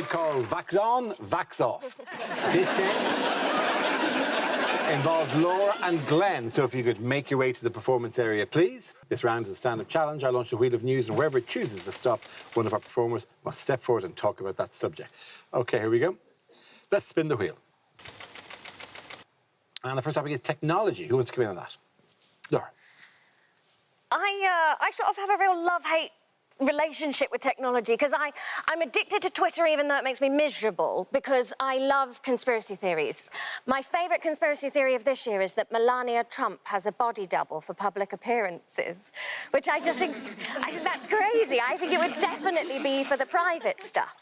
might call Vax On, Vax Off. This game involves Laura and Glenn, so if you could make your way to the performance area, please. This round is a stand-up challenge. I launch a wheel of news, and wherever it chooses to stop, one of our performers must step forward and talk about that subject. OK, here we go. Let's spin the wheel. And the first topic is technology. Who wants to come in on that? Laura. I sort of have a real love-hate relationship with technology because I'm addicted to Twitter even though it makes me miserable because I love conspiracy theories. My favourite conspiracy theory of this year is that Melania Trump has a body double for public appearances, which I think that's crazy. I think it would definitely be for the private stuff.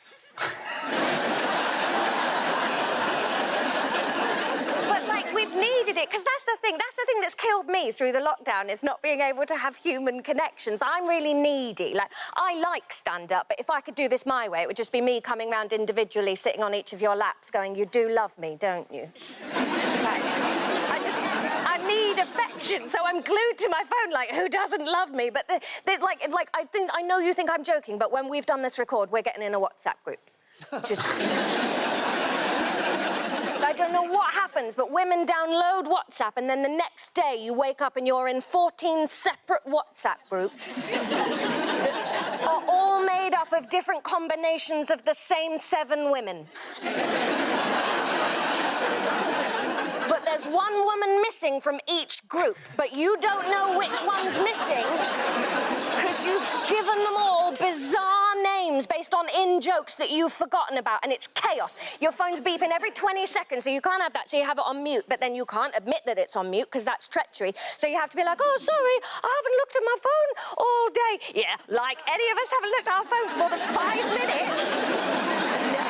We've needed it, because that's the thing that's killed me through the lockdown, is not being able to have human connections. I'm really needy. Like, I like stand-up, but if I could do this my way, it would just be me coming round individually, sitting on each of your laps, going, you do love me, don't you? Like, I need affection, so I'm glued to my phone, like, who doesn't love me? But, I know you think I'm joking, but when we've done this record, we're getting in a WhatsApp group. Just... I don't know what happens, but women download WhatsApp and then the next day you wake up and you're in 14 separate WhatsApp groups that are all made up of different combinations of the same 7 women. But there's one woman missing from each group, but you don't know which one's missing because you've given them all bizarre names based on in-jokes that you've forgotten about, and it's chaos. Your phone's beeping every 20 seconds, so you can't have that, so you have it on mute, but then you can't admit that it's on mute, because that's treachery. So you have to be like, oh, sorry, I haven't looked at my phone all day. Yeah, like any of us haven't looked at our phone for more than 5 minutes. No,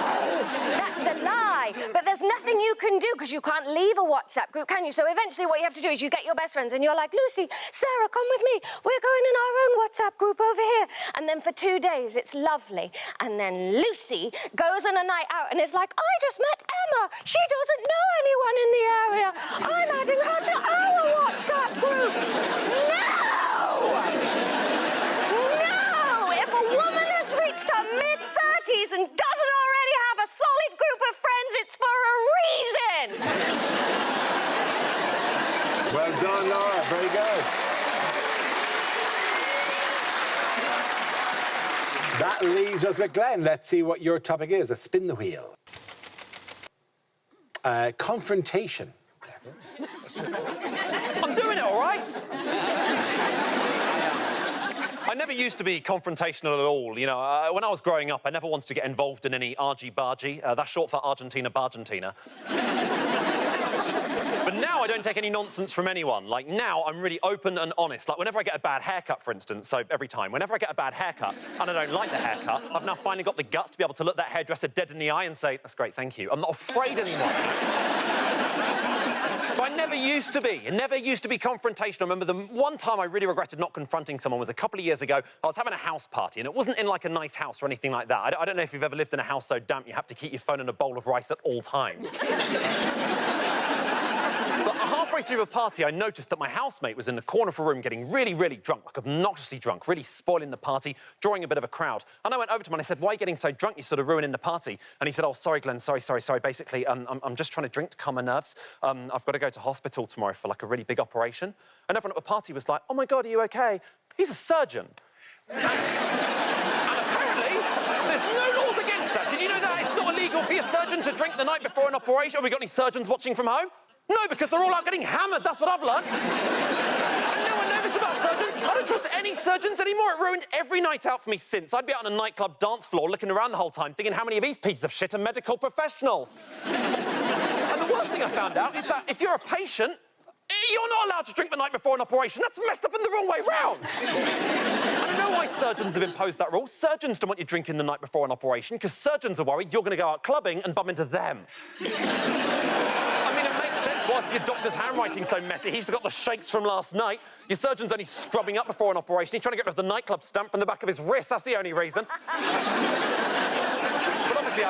that's a lie. But there's nothing you can do, because you can't leave a WhatsApp group, can you? So eventually what you have to do is you get your best friends and you're like, Lucy, Sarah, come with me. We're going in our own WhatsApp group over here. And then for 2 days, it's lovely. And then Lucy goes on a night out and is like, I just met Emma. She doesn't know anyone in the area. I'm adding her to our WhatsApp groups. No! No! If a woman has reached her mid-30s and doesn't already have a solid group of friends, it's for a reason. Well done, Laura. Very good. That leaves us with Glenn. Let's see what your topic is. A spin the wheel. Confrontation. I'm doing it, all right? I never used to be confrontational at all. You know, when I was growing up, I never wanted to get involved in any argy-bargy. That's short for Argentina-Bargentina. But now I don't take any nonsense from anyone. Like, now I'm really open and honest. Like, whenever I get a bad haircut, for instance, so every time, whenever I get a bad haircut and I don't like the haircut, I've now finally got the guts to be able to look that hairdresser dead in the eye and say, that's great, thank you. I'm not afraid anymore. But I never used to be. I never used to be confrontational. I remember the one time I really regretted not confronting someone was a couple of years ago. I was having a house party, and it wasn't in, like, a nice house or anything like that. I don't know if you've ever lived in a house so damp you have to keep your phone in a bowl of rice at all times. But halfway through the party, I noticed that my housemate was in the corner of a room getting really, really drunk, like obnoxiously drunk, really spoiling the party, drawing a bit of a crowd. And I went over to him and I said, why are you getting so drunk? You're sort of ruining the party. And he said, oh, sorry, Glenn, sorry. Basically, I'm just trying to drink to calm my nerves. I've got to go to hospital tomorrow for, like, a really big operation. And everyone at the party was like, oh, my God, are you OK? He's a surgeon. And apparently, there's no laws against that. Did you know that it's not illegal for your surgeon to drink the night before an operation? Have we got any surgeons watching from home? No, because they're all out getting hammered. That's what I've learned. No one knows this about surgeons. I don't trust any surgeons anymore. It ruined every night out for me since. I'd be out on a nightclub dance floor looking around the whole time thinking how many of these pieces of shit are medical professionals. And the worst thing I found out is that if you're a patient, you're not allowed to drink the night before an operation. That's messed up in the wrong way round. I don't know why surgeons have imposed that rule. Surgeons don't want you drinking the night before an operation because surgeons are worried you're going to go out clubbing and bump into them. I mean, it makes sense. Whilst your doctor's handwriting's so messy, he's got the shakes from last night. Your surgeon's only scrubbing up before an operation. He's trying to get rid of the nightclub stamp from the back of his wrist. That's the only reason. But obviously,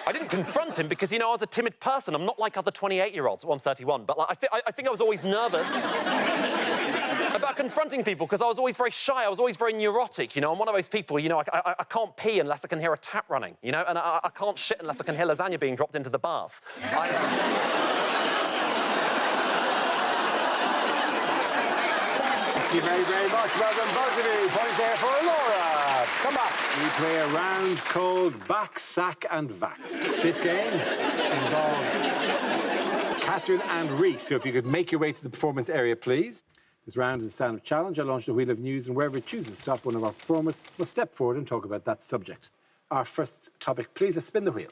I didn't couldn't confront him because, you know, I was a timid person. I'm not like other 28-year-olds. Well, I'm 31, but like, I think I was always nervous about confronting people because I was always very shy. I was always very neurotic, you know. I'm one of those people, you know, I can't pee unless I can hear a tap running, you know, and I can't shit unless I can hear lasagna being dropped into the bath. Thank you very, very much. Well done, both of you. Points there for Laura. Come on. We play a round called Back, Sack and Vax. This game involves Catherine and Rhys. So if you could make your way to the performance area, please. This round is a stand-up challenge. I launch the wheel of news, and wherever it chooses to stop, one of our performers will step forward and talk about that subject. Our first topic, please, is spin the wheel.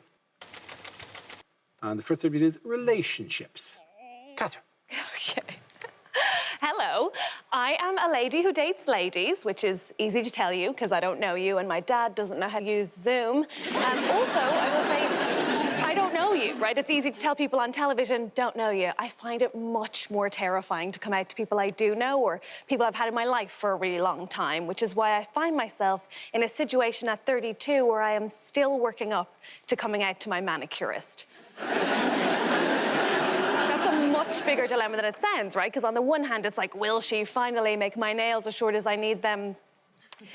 And the first subject is relationships. Catherine. Okay. Hello, I am a lady who dates ladies, which is easy to tell you because I don't know you and my dad doesn't know how to use Zoom. Also, I will say, I don't know you, right? It's easy to tell people on television, don't know you. I find it much more terrifying to come out to people I do know or people I've had in my life for a really long time, which is why I find myself in a situation at 32 where I am still working up to coming out to my manicurist. That's a much bigger dilemma than it sounds, right? Because on the one hand, it's like, will she finally make my nails as short as I need them to be?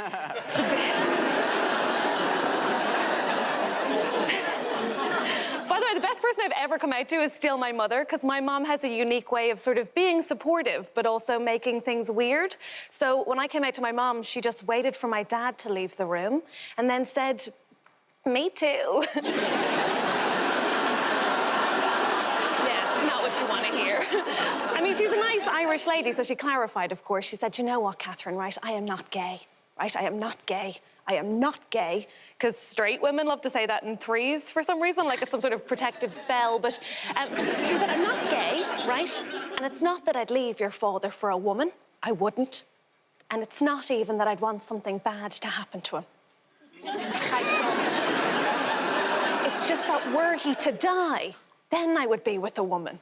By the way, the best person I've ever come out to is still my mother, because my mom has a unique way of sort of being supportive, but also making things weird. So when I came out to my mom, she just waited for my dad to leave the room and then said, me too. You want to hear. I mean, she's a nice Irish lady, so she clarified, of course. She said, you know what, Catherine, right? I am not gay, right? I am not gay. I am not gay. Because straight women love to say that in threes for some reason, like it's some sort of protective spell. But she said, I'm not gay, right? And it's not that I'd leave your father for a woman. I wouldn't. And it's not even that I'd want something bad to happen to him. It's just that were he to die, then I would be with a woman.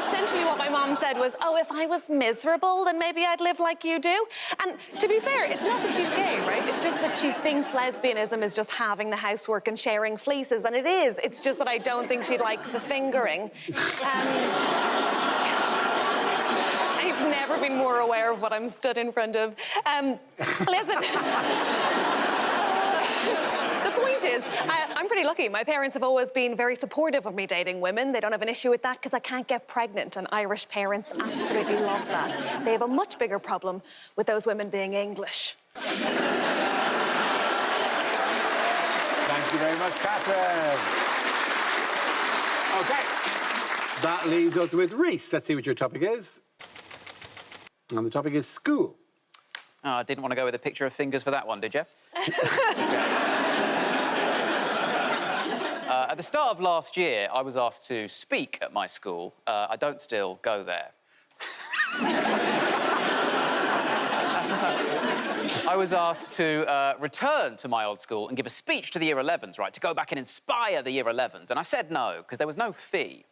Essentially what my mom said was, oh, if I was miserable, then maybe I'd live like you do. And to be fair, it's not that she's gay, right? It's just that she thinks lesbianism is just having the housework and sharing fleeces, and it is. It's just that I don't think she'd like the fingering. I've never been more aware of what I'm stood in front of. Listen. The point is, I'm pretty lucky. My parents have always been very supportive of me dating women. They don't have an issue with that because I can't get pregnant, and Irish parents absolutely love that. They have a much bigger problem with those women being English. Thank you very much, Catherine. OK. That leaves us with Rhys. Let's see what your topic is. And the topic is school. Oh, I didn't want to go with a picture of fingers for that one, did you? At the start of last year, I was asked to speak at my school. I don't still go there. I was asked to return to my old school and give a speech to the Year 11s, right, to go back and inspire the Year 11s. And I said no, because there was no fee.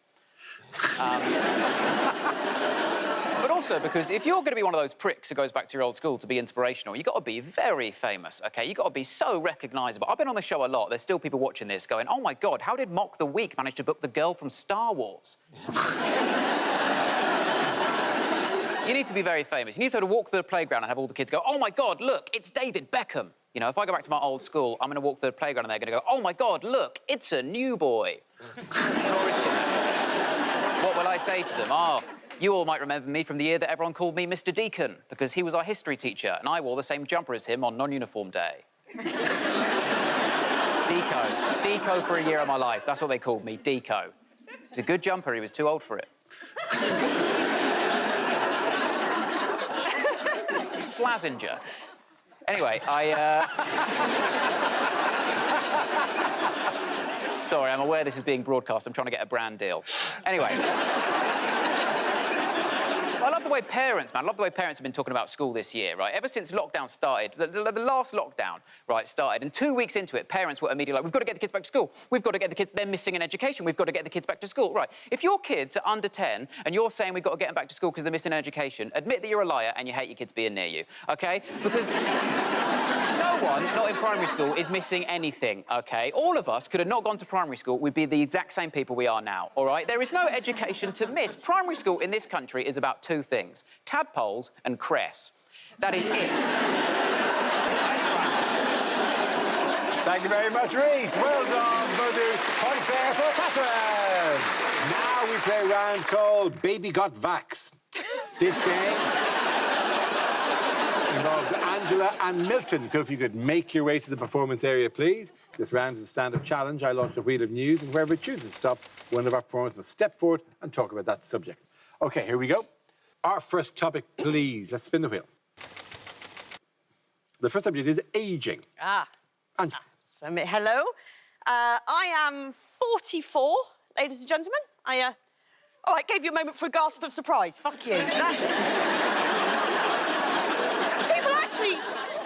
But also because if you're going to be one of those pricks who goes back to your old school to be inspirational, you've got to be very famous, OK? You've got to be so recognisable. I've been on the show a lot. There's still people watching this going, oh, my God, how did Mock the Week manage to book the girl from Star Wars? You need to be very famous. You need to be able to walk through the playground and have all the kids go, oh, my God, look, it's David Beckham. You know, if I go back to my old school, I'm going to walk through the playground and they're going to go, oh, my God, look, it's a new boy. No risk in that. What will I say to them? Oh, you all might remember me from the year that everyone called me Mr. Deacon, because he was our history teacher, and I wore the same jumper as him on non-uniform day. Deco. Deco for a year of my life. That's what they called me, Deco. It was a good jumper. He was too old for it. Slazenger. Anyway, Sorry, I'm aware this is being broadcast. I'm trying to get a brand deal. Anyway. I love the way parents, man, I love the way parents have been talking about school this year, right? Ever since lockdown started, the last lockdown, right, started, and 2 weeks into it, parents were immediately like, we've got to get the kids back to school. We've got to get the kids, they're missing in education. We've got to get the kids back to school. Right, if your kids are under 10 and you're saying we've got to get them back to school because they're missing in education, admit that you're a liar and you hate your kids being near you, OK? Because no one, not in primary school, is missing anything, OK? All of us could have not gone to primary school, we'd be the exact same people we are now, all right? There is no education to miss. Primary school in this country is about two things: tadpoles and cress. That is it. Thank you very much, Rhys. Well done, Buddy. Points there for Catherine. Now we play a round called Baby Got Vax. This game involves Angela and Milton. So if you could make your way to the performance area, please. This round is a stand-up challenge. I launch a wheel of news, and whoever chooses to stop, one of our performers must step forward and talk about that subject. OK, here we go. Our first topic, please. Let's spin the wheel. The first subject is ageing. Angela. Hello. I am 44, ladies and gentlemen. I gave you a moment for a gasp of surprise. Fuck you.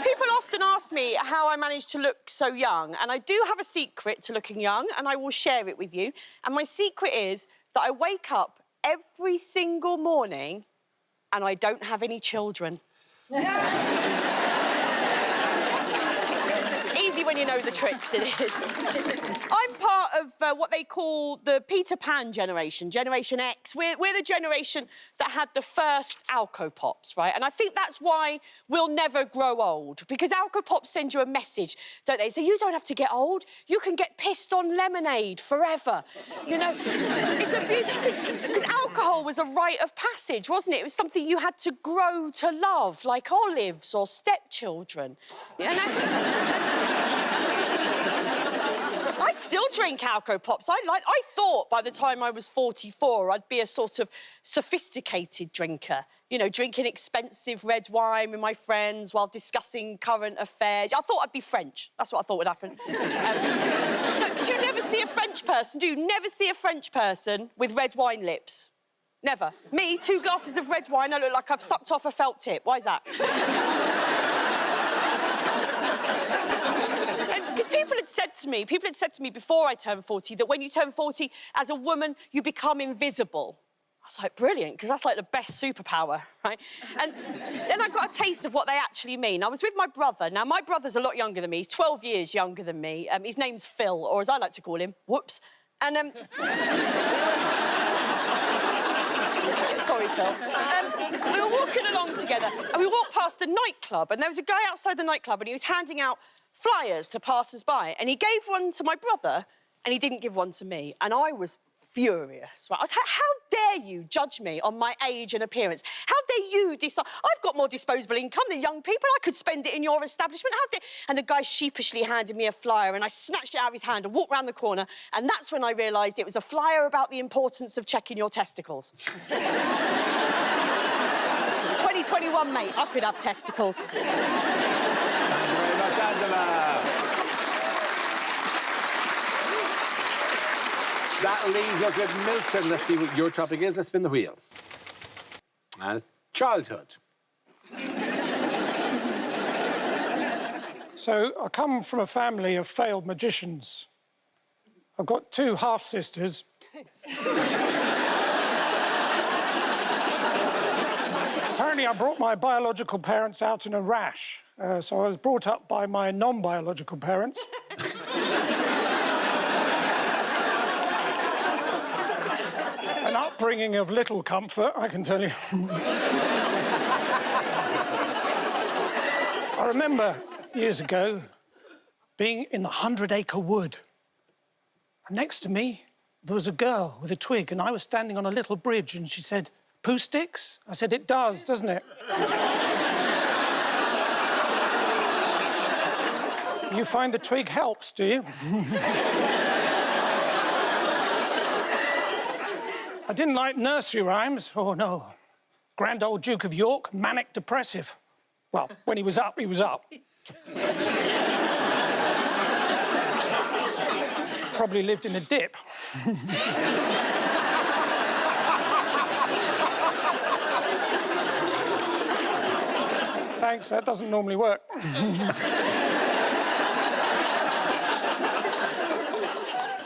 People often ask me how I managed to look so young, and I do have a secret to looking young, and I will share it with you. And my secret is that I wake up every single morning and I don't have any children. Easy when you know the tricks, it is. I'm part of what they call the Peter Pan generation, Generation X. We're the generation that had the first Alco Pops, right? And I think that's why we'll never grow old, because Alco Pops send you a message, don't they? So you don't have to get old. You can get pissed on lemonade forever. You know, it's a beauty, because alcohol was a rite of passage, wasn't it? It was something you had to grow to love, like olives or stepchildren. You know? I still drink Alco Pops. I thought by the time I was 44, I'd be a sort of sophisticated drinker. You know, drinking expensive red wine with my friends while discussing current affairs. I thought I'd be French. That's what I thought would happen. No, because you never see a French person, do you? Never see a French person with red wine lips. Never. Me, 2 glasses of red wine, I look like I've sucked off a felt tip. Why is that? Because people had said to me before I turned 40 that when you turn 40, as a woman, you become invisible. I was like, brilliant, because that's like the best superpower, right? And then I got a taste of what they actually mean. I was with my brother. Now, my brother's a lot younger than me. He's 12 years younger than me. His name's Phil, or as I like to call him, Whoops. And, sorry, Phil. We were walking along together, and we walked past a nightclub, and there was a guy outside the nightclub, and he was handing out flyers to passers-by, and he gave one to my brother, and he didn't give one to me, and I was furious. Right? I was like, how dare you judge me on my age and appearance? How dare you decide? I've got more disposable income than young people. I could spend it in your establishment. How dare... And the guy sheepishly handed me a flyer, and I snatched it out of his hand and walked round the corner, and that's when I realised it was a flyer about the importance of checking your testicles. 2021, mate, I could have testicles. Thank you very much, Angela. That leaves us with Milton. Let's see what your topic is. Let's spin the wheel. And it's childhood. So I come from a family of failed magicians. I've got 2 half-sisters. Apparently, I brought my biological parents out in a rash. So I was brought up by my non-biological parents. An upbringing of little comfort, I can tell you. I remember years ago being in the 100-acre wood. And next to me, there was a girl with a twig, and I was standing on a little bridge, and she said, "Poo sticks?" I said, "It does, doesn't it?" You find the twig helps, do you? I didn't like nursery rhymes. Oh, no. Grand old Duke of York, manic depressive. Well, when he was up, he was up. Probably lived in a dip. thanks. That doesn't normally work.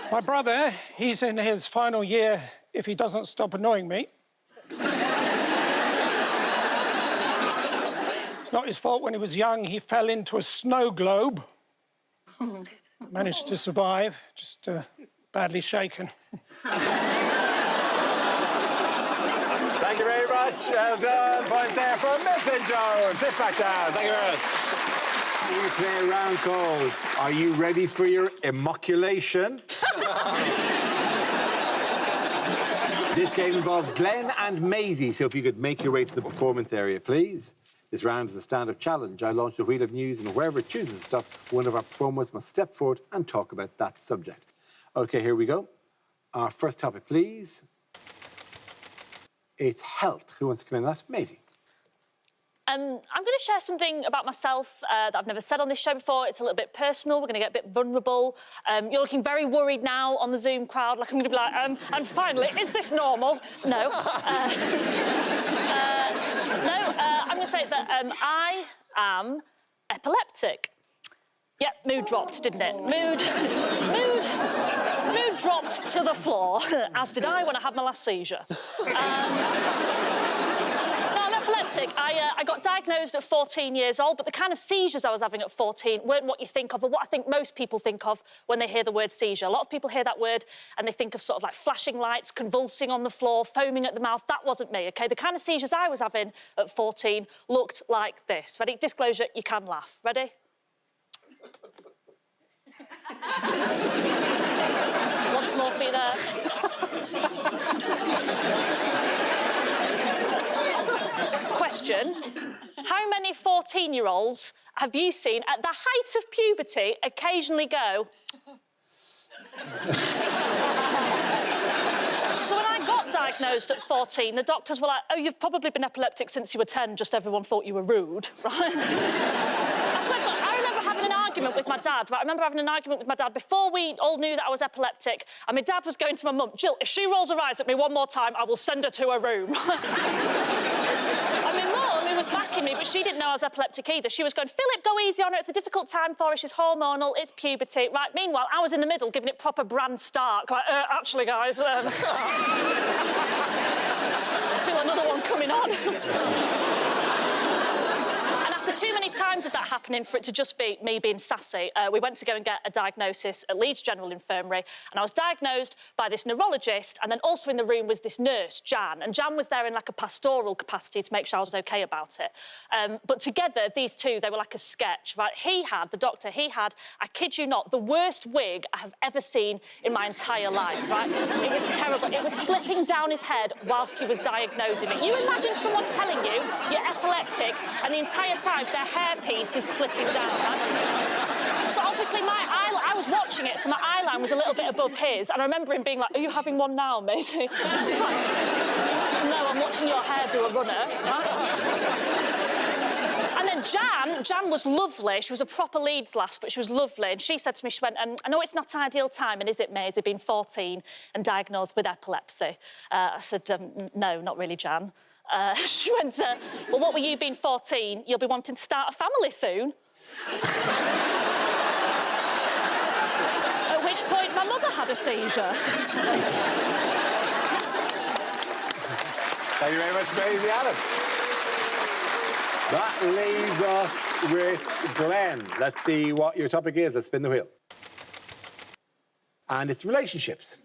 My brother, he's in his final year if he doesn't stop annoying me. It's not his fault. When he was young, he fell into a snow globe. Managed to survive, just badly shaken. Thank you very much. Well done. Points there for Milton Jones. Sit back down. Thank you very much. We play a round called Are You Ready for Your Immoculation? This game involves Glenn and Maisie, so if you could make your way to the performance area, please. This round is a stand-up challenge. I launch the wheel of news, and wherever it chooses to stop, one of our performers must step forward and talk about that subject. OK, here we go. Our first topic, please. It's health. Who wants to come in on that? Maisie. I'm going to share something about myself that I've never said on this show before. It's a little bit personal. We're going to get a bit vulnerable. You're looking very worried now on the Zoom crowd. Like I'm going to be like, and finally, is this normal? No. I'm going to say that I am epileptic. Yep, mood dropped, didn't it? Mood dropped to the floor, as did I when I had my last seizure. I got diagnosed at 14 years old, but the kind of seizures I was having at 14 weren't what you think of, or what I think most people think of when they hear the word seizure. A lot of people hear that word and they think of sort of like flashing lights, convulsing on the floor, foaming at the mouth. That wasn't me, OK? The kind of seizures I was having at 14 looked like this. Ready? Disclosure, you can laugh. Ready? Once more for you there. Question, how many 14-year-olds have you seen at the height of puberty occasionally go? So when I got diagnosed at 14, the doctors were like, oh, you've probably been epileptic since you were 10, just everyone thought you were rude, right? I swear to God, I remember having an argument with my dad, right? I remember having an argument with my dad before we all knew that I was epileptic, and my dad was going to my mum, Jill, if she rolls her eyes at me one more time, I will send her to her room. And my mum, who was backing me, but she didn't know I was epileptic either. She was going, Philip, go easy on her. It's a difficult time for her. She's hormonal. It's puberty. Right, meanwhile, I was in the middle giving it proper Bran Stark. Like, actually, guys, I feel another one coming on. Too many times of that happening for it to just be me being sassy. We went to go and get a diagnosis at Leeds General Infirmary, and I was diagnosed by this neurologist, and then also in the room was this nurse, Jan, and Jan was there in like a pastoral capacity to make sure I was OK about it. But together, these two, they were like a sketch, right? The doctor, I kid you not, the worst wig I have ever seen in my entire life, right? It was terrible. It was slipping down his head whilst he was diagnosing me. You imagine someone telling you you're epileptic, and the entire time their hairpiece is slipping down, right? So obviously I was watching it, so my eyeline was a little bit above his, and I remember him being like, are you having one now, Maisie? No, I'm watching your hair do a runner. And then Jan was lovely. She was a proper Leeds lass, but she was lovely. And she said to me, she went, I know it's not ideal timing, is it, Maisie, being 14 and diagnosed with epilepsy? I said, no, not really, Jan. She went, well, what were you being 14? You'll be wanting to start a family soon. At which point my mother had a seizure. Thank you very much, Maisie Adam. That leaves us with Glenn. Let's see what your topic is. Let's spin the wheel. And it's relationships.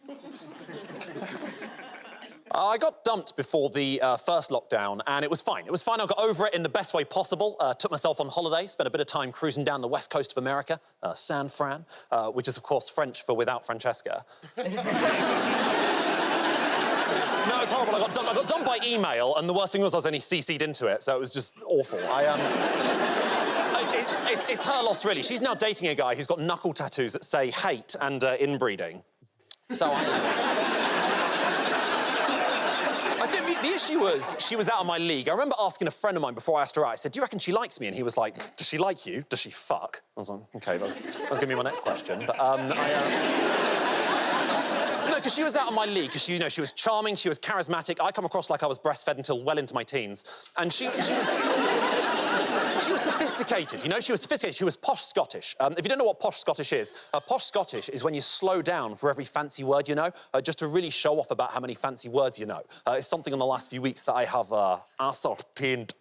I got dumped before the first lockdown, and it was fine. It was fine. I got over it in the best way possible. Took myself on holiday, spent a bit of time cruising down the west coast of America, San Fran, which is, of course, French for without Francesca. No, it's horrible. I got dumped by email, and the worst thing was I was only CC'd into it, so it was just awful. It's her loss, really. She's now dating a guy who's got knuckle tattoos that say hate and inbreeding. So I think the issue was she was out of my league. I remember asking a friend of mine before I asked her out, I said, do you reckon she likes me? And he was like, does she like you? Does she fuck? I was like, OK, that's going to be my next question. But, no, because she was out of my league, because, you know, she was charming, she was charismatic. I come across like I was breastfed until well into my teens. And she was... She was sophisticated, you know? She was sophisticated. She was posh Scottish. If you don't know what posh Scottish is when you slow down for every fancy word you know, just to really show off about how many fancy words you know. It's something in the last few weeks that I have ascertained.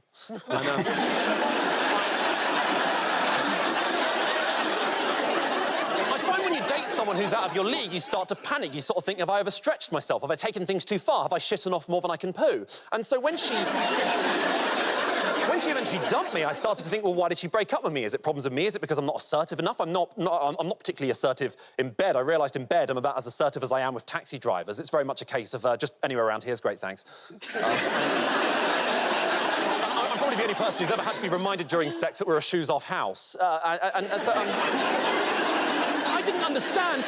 Someone who's out of your league, you start to panic. You sort of think, have I overstretched myself? Have I taken things too far? Have I shitten off more than I can poo? And so when she eventually dumped me, I started to think, well, why did she break up with me? Is it problems with me? Is it because I'm not assertive enough? I'm not particularly assertive in bed. I realised in bed I'm about as assertive as I am with taxi drivers. It's very much a case of just anywhere around here's great, thanks. I'm probably the only person who's ever had to be reminded during sex that we're a shoes-off house. I didn't understand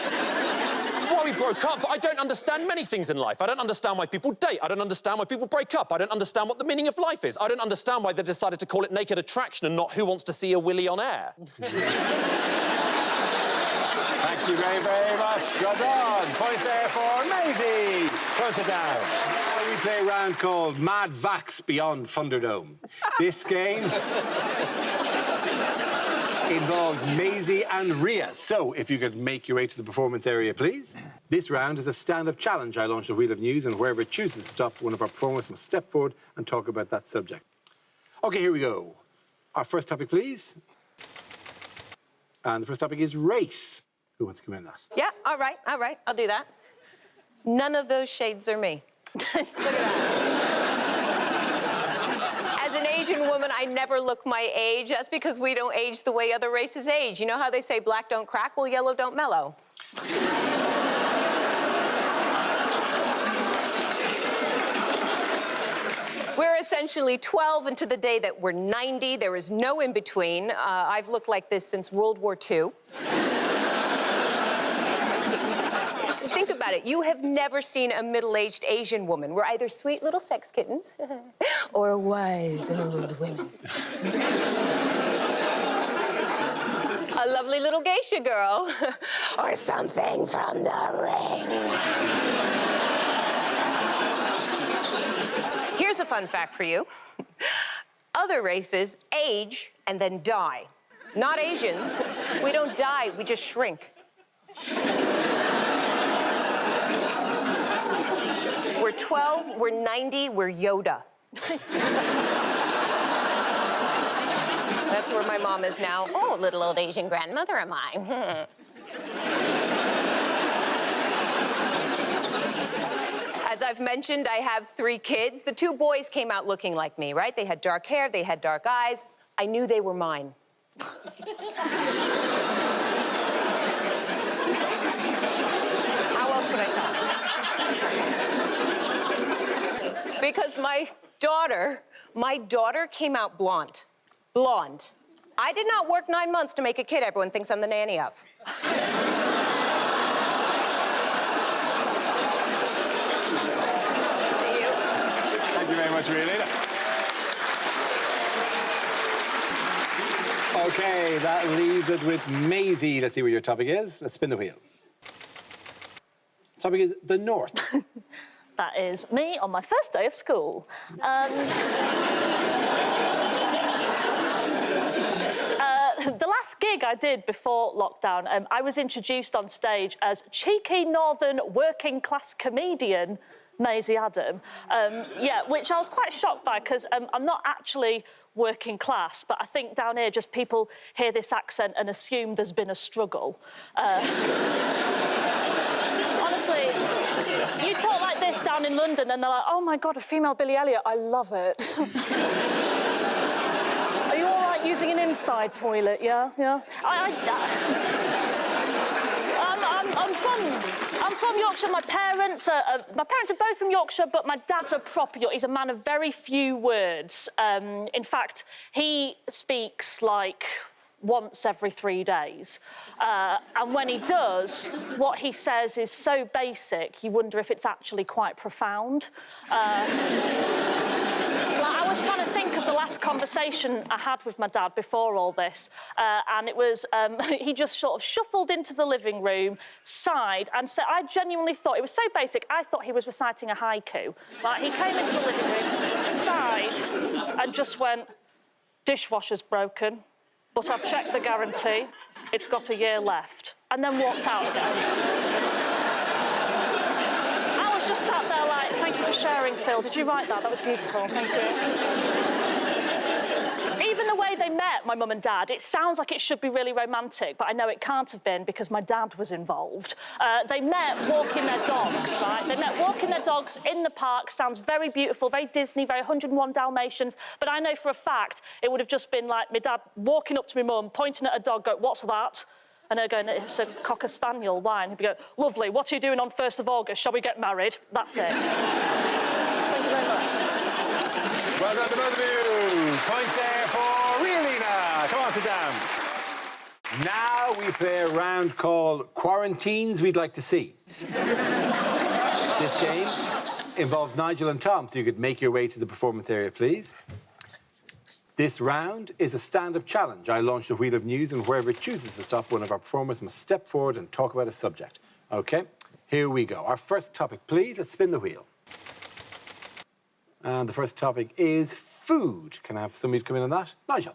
why we broke up, but I don't understand many things in life. I don't understand why people date. I don't understand why people break up. I don't understand what the meaning of life is. I don't understand why they decided to call it naked attraction and not who wants to see a willy on air. Thank you very, very much. Well done. Points there for Maisie. Go sit down. Now we play a round called Mad Vax Beyond Thunderdome. This game involves Maisie and Rhys. So, if you could make your way to the performance area, please. This round is a stand-up challenge. I launch a wheel of news, and wherever it chooses to stop, one of our performers must step forward and talk about that subject. OK, here we go. Our first topic, please. And the first topic is race. Who wants to come in on that? Yeah, all right, I'll do that. None of those shades are me. Look at that. As an Asian woman, I never look my age. That's because we don't age the way other races age. You know how they say black don't crack? Well, yellow don't mellow. We're essentially 12 into the day that we're 90. There is no in-between. I've looked like this since World War II. Think about it. You have never seen a middle-aged Asian woman. We're either sweet little sex kittens or wise old women. A lovely little geisha girl. Or something from the ring. Here's a fun fact for you. Other races age and then die. Not Asians. We don't die, we just shrink. We're 12, we're 90, we're Yoda. That's where my mom is now. Oh, little old Asian grandmother am I. As I've mentioned, I have 3 kids. The 2 boys came out looking like me, right? They had dark hair, they had dark eyes. I knew they were mine. How else would I tell? Because my daughter came out blonde. Blonde. I did not work 9 months to make a kid everyone thinks I'm the nanny of. Thank you very much, Rita. OK, that leaves it with Maisie. Let's see what your topic is. Let's spin the wheel. The topic is the North. That is me on my first day of school. The last gig I did before lockdown, I was introduced on stage as cheeky northern working class comedian Maisie Adam. Yeah, which I was quite shocked by because I'm not actually working class, but I think down here just people hear this accent and assume there's been a struggle. Honestly, you talk like this down in London and they're like, oh my God, a female Billy Elliot, I love it. Are you all right using an inside toilet, yeah? Yeah? I'm from Yorkshire. My parents are both from Yorkshire, but my dad's a proper Yorkshire. He's a man of very few words. In fact, he speaks like once every 3 days. And when he does, what he says is so basic, you wonder if it's actually quite profound. I was trying to think of the last conversation I had with my dad before all this, and it was, he just sort of shuffled into the living room, sighed, and said, I genuinely thought, it was so basic, I thought he was reciting a haiku. Like, he came into the living room, sighed, and just went, dishwasher's broken, but I've checked the guarantee. It's got a year left. And then walked out again. I was just sat there like, thank you for sharing, Phil. Did you write that? That was beautiful. Thank you. Even the way they met, my mum and dad, it sounds like it should be really romantic, but I know it can't have been because my dad was involved. They met walking their dogs, right? They met walking their dogs in the park. Sounds very beautiful, very Disney, very 101 Dalmatians. But I know for a fact it would have just been like my dad walking up to my mum, pointing at a dog, going, "What's that?" And her going, "It's a Cocker Spaniel, why?" And he'd be going, "Lovely, what are you doing on 1st of August? Shall we get married?" That's it. Thank you very much. Well done to both of you. Points there for Realina. Come on, sit down. Now we play a round called Quarantines We'd Like to See. This game involved Nigel and Tom, so you could make your way to the performance area, please. This round is a stand-up challenge. I launched a wheel of news, and wherever it chooses to stop, one of our performers must step forward and talk about a subject. OK, here we go. Our first topic, please. Let's spin the wheel. And the first topic is food. Can I have somebody to come in on that? Nigel.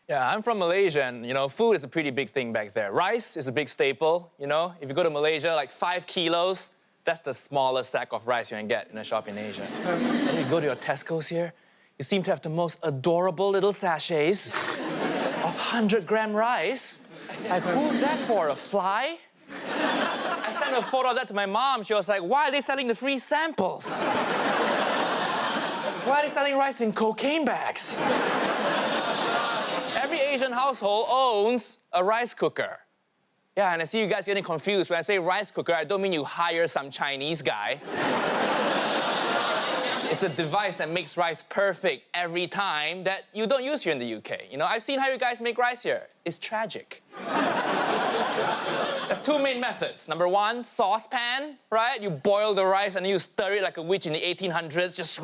Yeah, I'm from Malaysia, and, you know, food is a pretty big thing back there. Rice is a big staple, you know. If you go to Malaysia, like 5 kilos, that's the smallest sack of rice you can get in a shop in Asia. And you go to your Tesco's here, you seem to have the most adorable little sachets of 100-gram rice. Like, who's that for, a fly? I sent a photo of that to my mom. She was like, why are they selling the free samples? Why are they selling rice in cocaine bags? Every Asian household owns a rice cooker. Yeah, and I see you guys getting confused. When I say rice cooker, I don't mean you hire some Chinese guy. It's a device that makes rice perfect every time that you don't use here in the UK. You know, I've seen how you guys make rice here. It's tragic. There's 2 main methods. Number 1, saucepan, right? You boil the rice and you stir it like a witch in the 1800s. Just...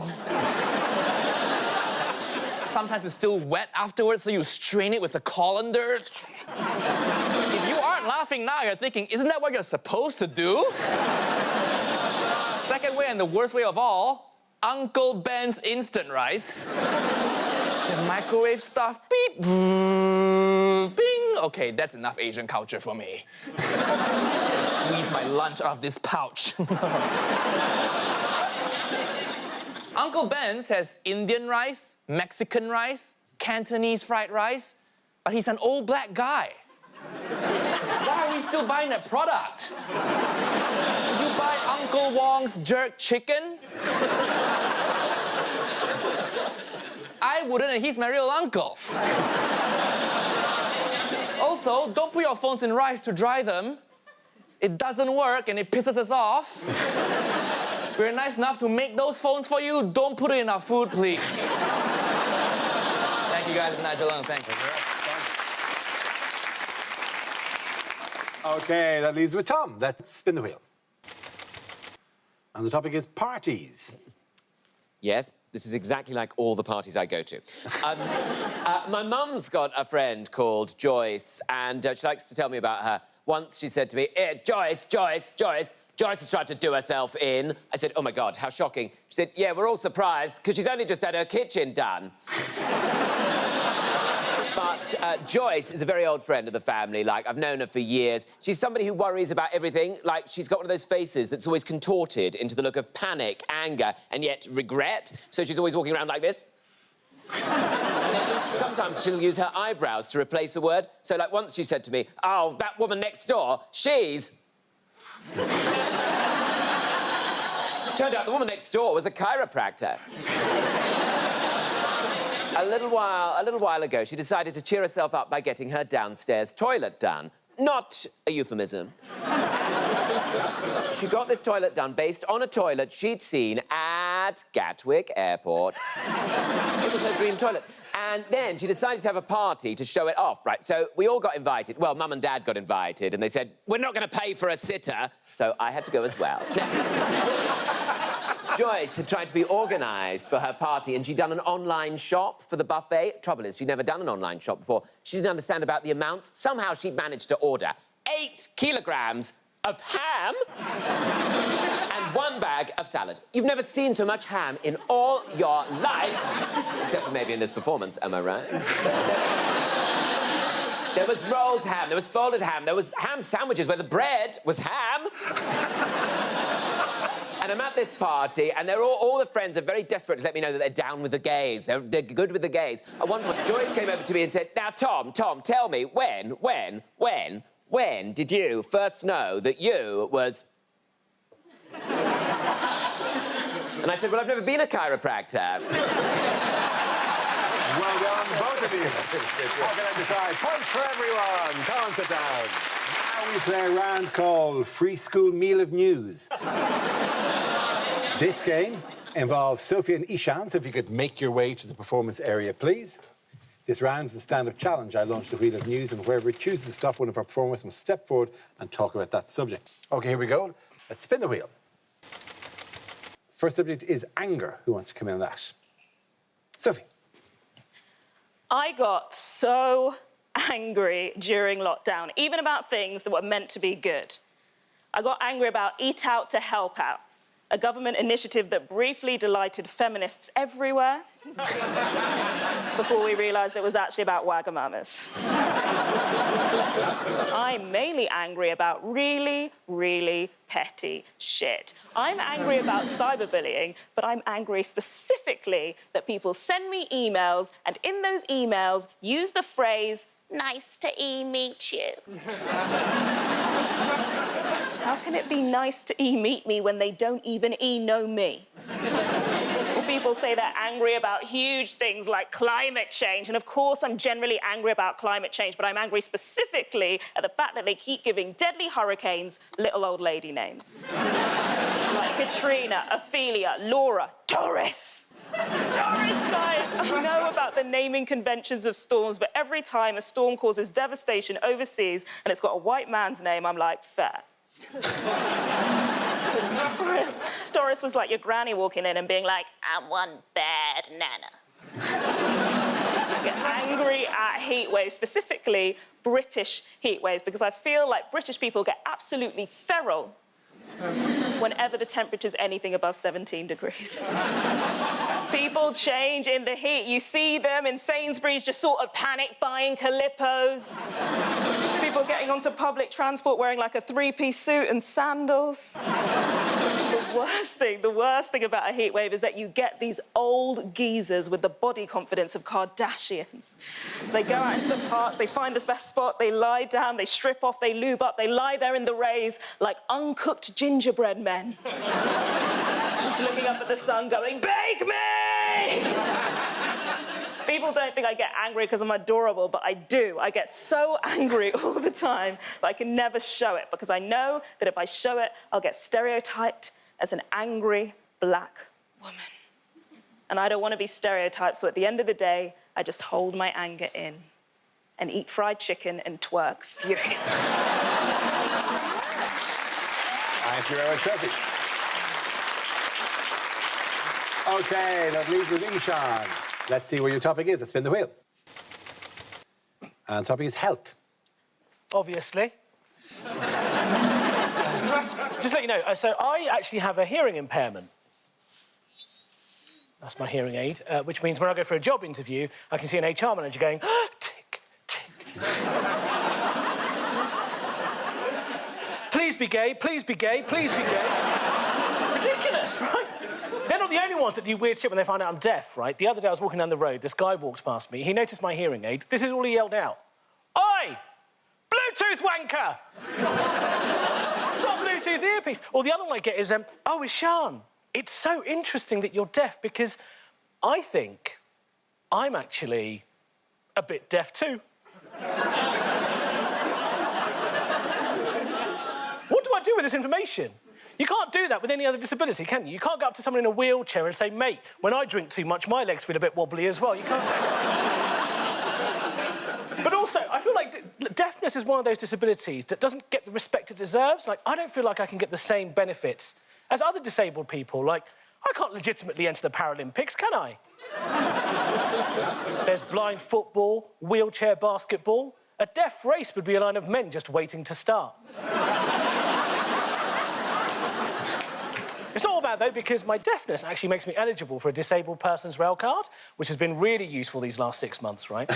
Sometimes it's still wet afterwards, so you strain it with a colander. If you aren't laughing now, you're thinking, isn't that what you're supposed to do? Second way, and the worst way of all, Uncle Ben's instant rice. The microwave stuff, beep, bing. Okay, that's enough Asian culture for me. Squeeze my lunch out of this pouch. Uncle Ben's has Indian rice, Mexican rice, Cantonese fried rice, but he's an old black guy. Why are we still buying that product? Would you buy Uncle Wong's jerk chicken? I wouldn't, and he's my real uncle. Also, don't put your phones in rice to dry them. It doesn't work, and it pisses us off. We're nice enough to make those phones for you. Don't put it in our food, please. Thank you, guys. Nigel Leung, thank you. OK, that leaves with Tom. Let's spin the wheel. And the topic is parties. Yes, this is exactly like all the parties I go to. My mum's got a friend called Joyce, and she likes to tell me about her. Once she said to me, Joyce has tried to do herself in. I said, oh, my God, how shocking. She said, yeah, we're all surprised, because she's only just had her kitchen done. But Joyce is a very old friend of the family. Like, I've known her for years. She's somebody who worries about everything. Like, she's got one of those faces that's always contorted into the look of panic, anger, and yet regret. So she's always walking around like this. Sometimes she'll use her eyebrows to replace a word. So, like, once she said to me, oh, that woman next door, she's... Turned out the woman next door was a chiropractor. A little while ago, she decided to cheer herself up by getting her downstairs toilet done. Not a euphemism. She got this toilet done based on a toilet she'd seen at Gatwick Airport. It was her dream toilet. And then she decided to have a party to show it off, right? So we all got invited. Well, Mum and Dad got invited, and they said, we're not going to pay for a sitter. So I had to go as well. Joyce had tried to be organised for her party, and she'd done an online shop for the buffet. Trouble is, she'd never done an online shop before. She didn't understand about the amounts. Somehow she'd managed to order 8 kilograms of ham and one bag of salad. You've never seen so much ham in all your life. Except for maybe in this performance, am I right? There was rolled ham, there was folded ham, there was ham sandwiches where the bread was ham. And I'm at this party, and they're all the friends are very desperate to let me know that they're down with the gays. They're good with the gays. At one point, Joyce came over to me and said, now, Tom, tell me, when did you first know that you was... And I said, well, I've never been a chiropractor. Well done, both of you. How can I decide? Points for everyone. Come on, sit down. Now we play a round called Free School Meal of News. This game involves Sophie and Ishan, so if you could make your way to the performance area, please. This round is the stand-up challenge. I launched the wheel of news, and whoever chooses to stop one of our performers must step forward and talk about that subject. OK, here we go. Let's spin the wheel. First subject is anger. Who wants to come in on that? Sophie. I got so angry during lockdown, even about things that were meant to be good. I got angry about Eat Out to Help Out, a government initiative that briefly delighted feminists everywhere before we realised it was actually about Wagamamas. I'm mainly angry about really, really petty shit. I'm angry about cyberbullying, but I'm angry specifically that people send me emails and in those emails use the phrase, nice to meet you. How can it be nice to meet me when they don't even know me? Well, people say they're angry about huge things like climate change, and of course I'm generally angry about climate change, but I'm angry specifically at the fact that they keep giving deadly hurricanes little old lady names. Like Katrina, Ophelia, Laura, Doris. Doris, guys, I know about the naming conventions of storms, but every time a storm causes devastation overseas and it's got a white man's name, I'm like, fair. Doris was like your granny walking in and being like, I'm one bad nana. I get angry at heat waves, specifically British heat waves, because I feel like British people get absolutely feral whenever the temperature's anything above 17 degrees. People change in the heat. You see them in Sainsbury's just sort of panic buying Calippos. People getting onto public transport wearing like a three-piece suit and sandals. The worst thing about a heat wave is that you get these old geezers with the body confidence of Kardashians. They go out into the parks, they find the best spot, they lie down, they strip off, they lube up, they lie there in the rays like uncooked gingerbread men. Just looking up at the sun going, bake me! People don't think I get angry because I'm adorable, but I do. I get so angry all the time, but I can never show it because I know that if I show it, I'll get stereotyped as an angry black woman. And I don't want to be stereotyped, so at the end of the day, I just hold my anger in and eat fried chicken and twerk furiously. Thank you very much, Sophie. OK, that leaves with Ishan. Let's see what your topic is. Let's spin the wheel. And the topic is health. Obviously. Just to let you know, so I actually have a hearing impairment. That's my hearing aid, which means when I go for a job interview, I can see an HR manager going, tick, tick. Please be gay, please be gay, please be gay. Ridiculous, right? They're not the only ones that do weird shit when they find out I'm deaf, right? The other day I was walking down the road, this guy walked past me, he noticed my hearing aid. This is all he yelled out. Oi! Bluetooth wanker! Stop Bluetooth earpiece. Or the other one I get is, oh, Ishan, it's so interesting that you're deaf because I think I'm actually a bit deaf too. What do I do with this information? You can't do that with any other disability, can you? You can't go up to someone in a wheelchair and say, mate, when I drink too much, my legs feel a bit wobbly as well. You can't... But also, I feel like deafness is one of those disabilities that doesn't get the respect it deserves. Like, I don't feel like I can get the same benefits as other disabled people. Like, I can't legitimately enter the Paralympics, can I? There's blind football, wheelchair basketball. A deaf race would be a line of men just waiting to start. It's not all bad, though, because my deafness actually makes me eligible for a disabled person's rail card, which has been really useful these last 6 months, right?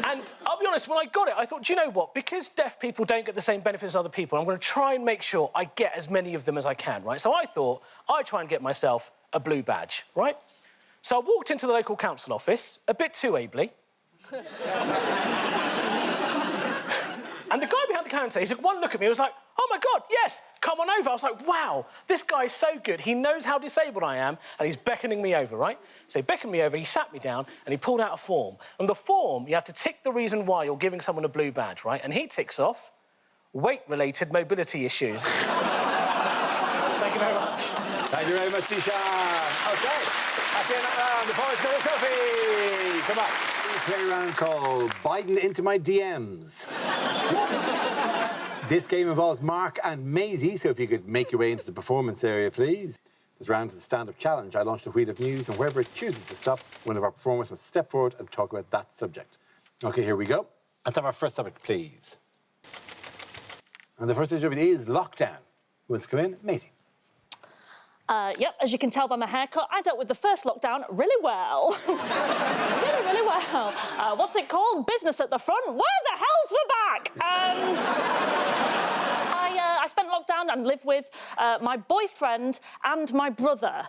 And I'll be honest, when I got it, I thought, do you know what? Because deaf people don't get the same benefits as other people, I'm going to try and make sure I get as many of them as I can, right? So I thought I'd try and get myself a blue badge, right? So I walked into the local council office, a bit too ably. And the guy behind the counter, he took one look at me and was like, oh, my God, yes, come on over. I was like, wow, this guy's so good. He knows how disabled I am, and he's beckoning me over, right? So he beckoned me over, he sat me down, and he pulled out a form. And the form, you have to tick the reason why you're giving someone a blue badge, right? And he ticks off weight-related mobility issues. Thank you very much. Thank you very much, Dishan. OK, that's the end of that round. The points go to Sophie. Come on. We play a round called Biden Into My DMs. This game involves Mark and Maisie, so if you could make your way into the performance area, please. This round is a stand-up challenge. I launched a wheel of news, and wherever it chooses to stop, one of our performers must step forward and talk about that subject. OK, here we go. Let's have our first subject, please. And the first subject is lockdown. Who wants to come in? Maisie. Yep, as you can tell by my haircut, I dealt with the first lockdown really well. really well. What's it called? Business at the front. Where the hell's the back? I spent lockdown and lived with my boyfriend and my brother,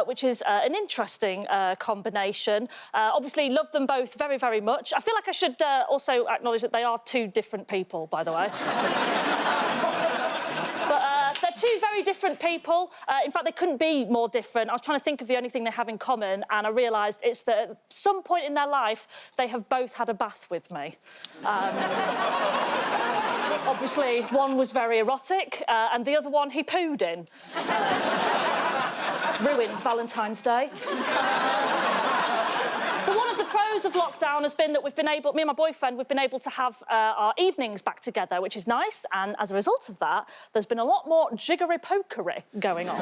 which is an interesting combination. Obviously, love them both very, very much. I feel like I should also acknowledge that they are two different people, by the way. They're two very different people. In fact, they couldn't be more different. I was trying to think of the only thing they have in common, and I realised it's that at some point in their life, they have both had a bath with me. Obviously, one was very erotic, and the other one he pooed in. Ruined Valentine's Day. But one of the pros of lockdown has been that me and my boyfriend, we've been able to have our evenings back together, which is nice. And as a result of that, there's been a lot more jiggery-pokery going on.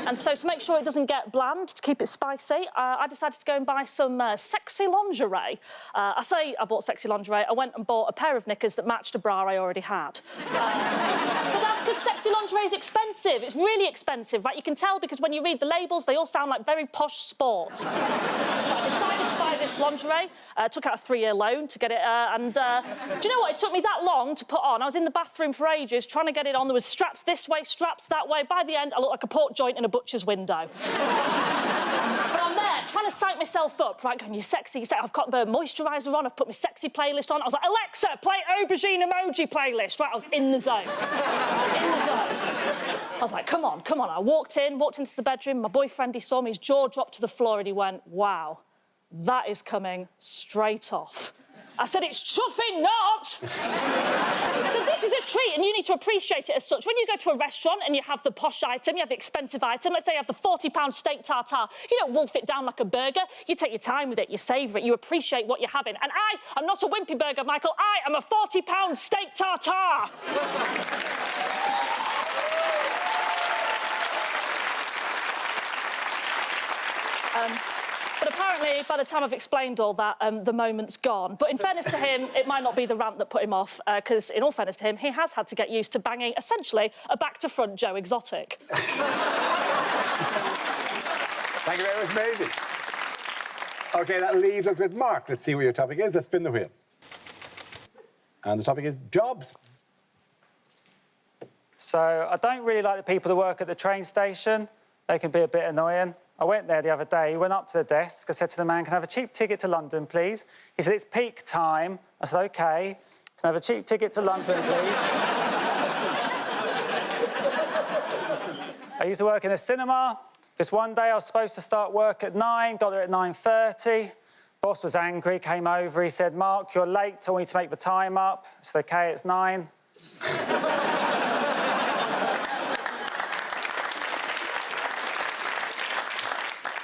And so to make sure it doesn't get bland, to keep it spicy, I decided to go and buy some sexy lingerie. I say I bought sexy lingerie. I went and bought a pair of knickers that matched a bra I already had. But that's because sexy lingerie is expensive. It's really expensive, right? You can tell because when you read the labels, they all sound like very posh sports. I decided to buy this lingerie, took out a 3-year loan to get it, and do you know what? It took me that long to put on. I was in the bathroom for ages trying to get it on. There was straps this way, straps that way. By the end, I looked like a pork joint in a butcher's window. But I'm there, trying to psych myself up, right, going, you're sexy, I've got the moisturiser on, I've put my sexy playlist on. I was like, Alexa, play aubergine emoji playlist. Right, I was in the zone. In the zone. I was like, come on. I walked into the bedroom. My boyfriend, he saw me, his jaw dropped to the floor, and he went, wow. That is coming straight off. I said, it's chuffing not. I said, this is a treat, and you need to appreciate it as such. When you go to a restaurant and you have the posh item, you have the expensive item, let's say you have the £40 steak tartare, you don't wolf it down like a burger. You take your time with it, you savour it, you appreciate what you're having. And I am not a wimpy burger, Michael. I am a £40 steak tartare. But apparently, by the time I've explained all that, the moment's gone. But in fairness to him, it might not be the rant that put him off, because in all fairness to him, he has had to get used to banging, essentially, a back-to-front Joe Exotic. Thank you very much, Maisie. OK, that leaves us with Mark. Let's see what your topic is. Let's spin the wheel. And the topic is jobs. So I don't really like the people that work at the train station. They can be a bit annoying. I went there the other day, went up to the desk, I said to the man, can I have a cheap ticket to London, please? He said, it's peak time. I said, OK. Can I have a cheap ticket to London, please? I used to work in a cinema. This one day I was supposed to start work at 9, got there at 9:30. Boss was angry, came over, he said, Mark, you're late, I want you to make the time up. I said, OK, it's 9.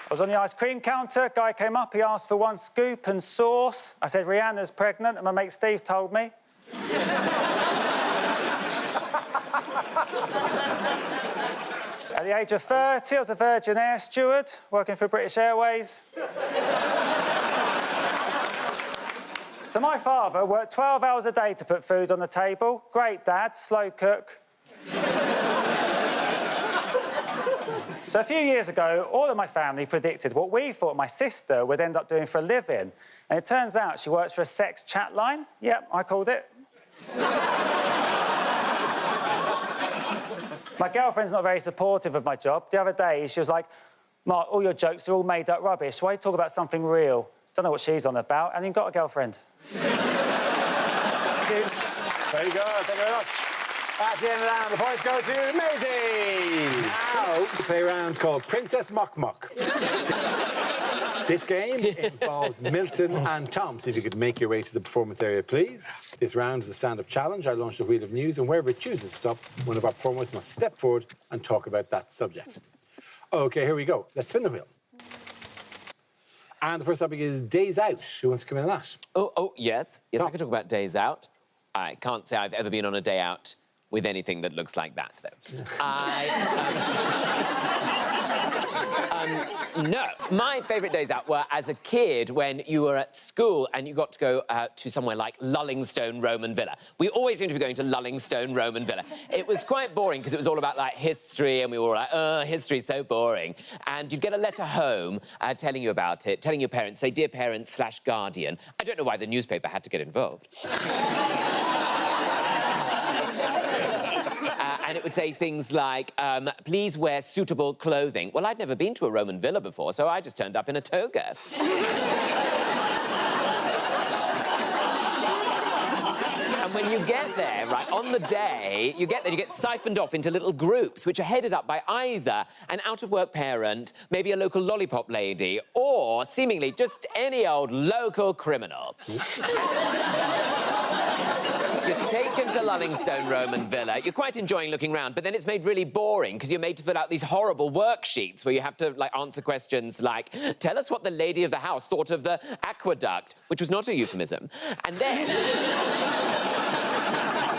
I was on the ice cream counter, guy came up, he asked for 1 scoop and sauce. I said, Rihanna's pregnant, and my mate Steve told me. At the age of 30, I was a Virgin Air steward, working for British Airways. So my father worked 12 hours a day to put food on the table. Great dad, slow cook. So a few years ago, all of my family predicted what we thought my sister would end up doing for a living. And it turns out she works for a sex chat line. Yep, I called it. My girlfriend's not very supportive of my job. The other day, she was like, Mark, all your jokes are all made up rubbish. Why talk about something real? Don't know what she's on about. And you've got a girlfriend. Thank you. Very good, thank you very much. At the end of the round, the points go to Maisie. Now, we play a round called Princess Mock Mock. This game involves Milton and Tom. So if you could make your way to the performance area, please. This round is a stand-up challenge. I launch the wheel of news, and wherever it chooses to stop, one of our performers must step forward and talk about that subject. OK, here we go. Let's spin the wheel. And the first topic is Days Out. Who wants to come in on that? Oh, yes. Yes, I can talk about days out. I can't say I've ever been on a day out with anything that looks like that, though. No, my favourite days out were as a kid when you were at school and you got to go to somewhere like Lullingstone Roman Villa. We always seem to be going to Lullingstone Roman Villa. It was quite boring because it was all about, like, history, and we were all like, oh, history's so boring. And you'd get a letter home telling you about it, telling your parents, say, dear parents/guardian. I don't know why the newspaper had to get involved. And it would say things like, please wear suitable clothing. Well, I'd never been to a Roman villa before, so I just turned up in a toga. And when you get there, right, on the day, you get siphoned off into little groups, which are headed up by either an out-of-work parent, maybe a local lollipop lady, or, seemingly, just any old local criminal. You're taken to Lullingstone Roman Villa. You're quite enjoying looking around, but then it's made really boring because you're made to fill out these horrible worksheets where you have to, like, answer questions like, tell us what the lady of the house thought of the aqueduct, which was not a euphemism. And then...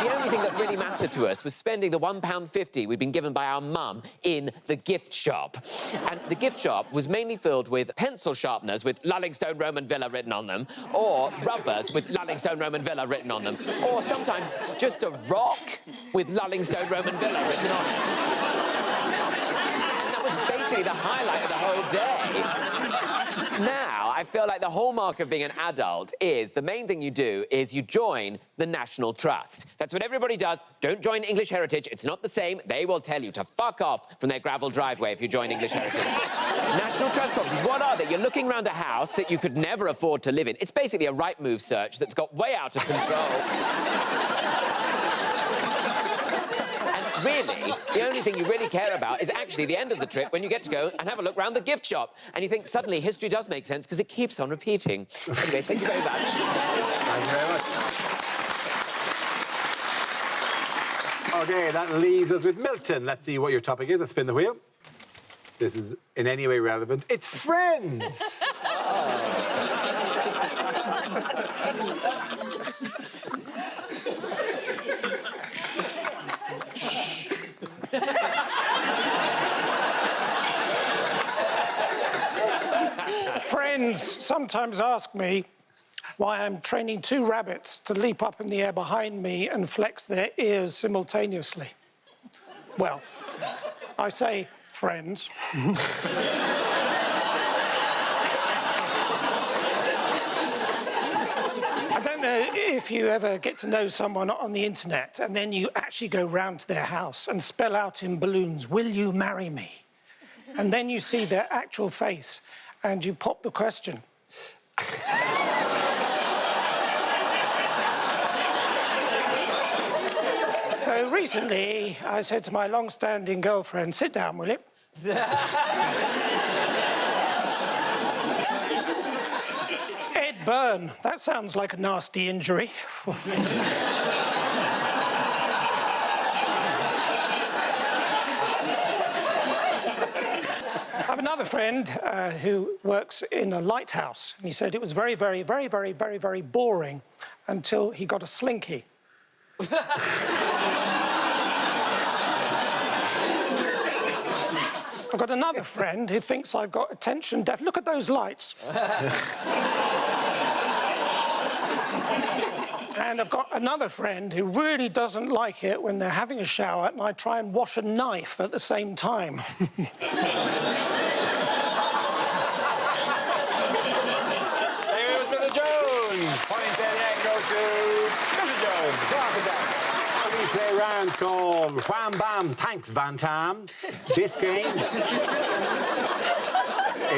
the only thing that really mattered to us was spending the £1.50 we'd been given by our mum in the gift shop. And the gift shop was mainly filled with pencil sharpeners with Lullingstone Roman Villa written on them, or rubbers with Lullingstone Roman Villa written on them, or sometimes just a rock with Lullingstone Roman Villa written on it. And that was basically the highlight of the whole day. Now, I feel like the hallmark of being an adult is the main thing you do is you join the National Trust. That's what everybody does. Don't join English Heritage. It's not the same. They will tell you to fuck off from their gravel driveway if you join English Heritage. National Trust properties, what are they? You're looking around a house that you could never afford to live in. It's basically a right move search that's got way out of control. Really, the only thing you really care about is actually the end of the trip when you get to go and have a look around the gift shop. And you think, suddenly, history does make sense because it keeps on repeating. Anyway, thank you very much. Thank you very much. OK, that leaves us with Milton. Let's see what your topic is. Let's spin the wheel. This is in any way relevant. It's Friends! Friends sometimes ask me why I'm training 2 rabbits to leap up in the air behind me and flex their ears simultaneously. Well, I say, friends. I don't know if you ever get to know someone on the internet and then you actually go round to their house and spell out in balloons, will you marry me? And then you see their actual face and you pop the question. So recently, I said to my long-standing girlfriend, sit down, will you? Ed Byrne, that sounds like a nasty injury. I have another friend who works in a lighthouse, and he said it was very, very, very, very, very, very boring until he got a slinky. I've got another friend who thinks I've got attention deficit. Look at those lights. And I've got another friend who really doesn't like it when they're having a shower and I try and wash a knife at the same time. Point there goes to Mr. Jones. We play a round called Wham Bam Thanks Van Tam. This game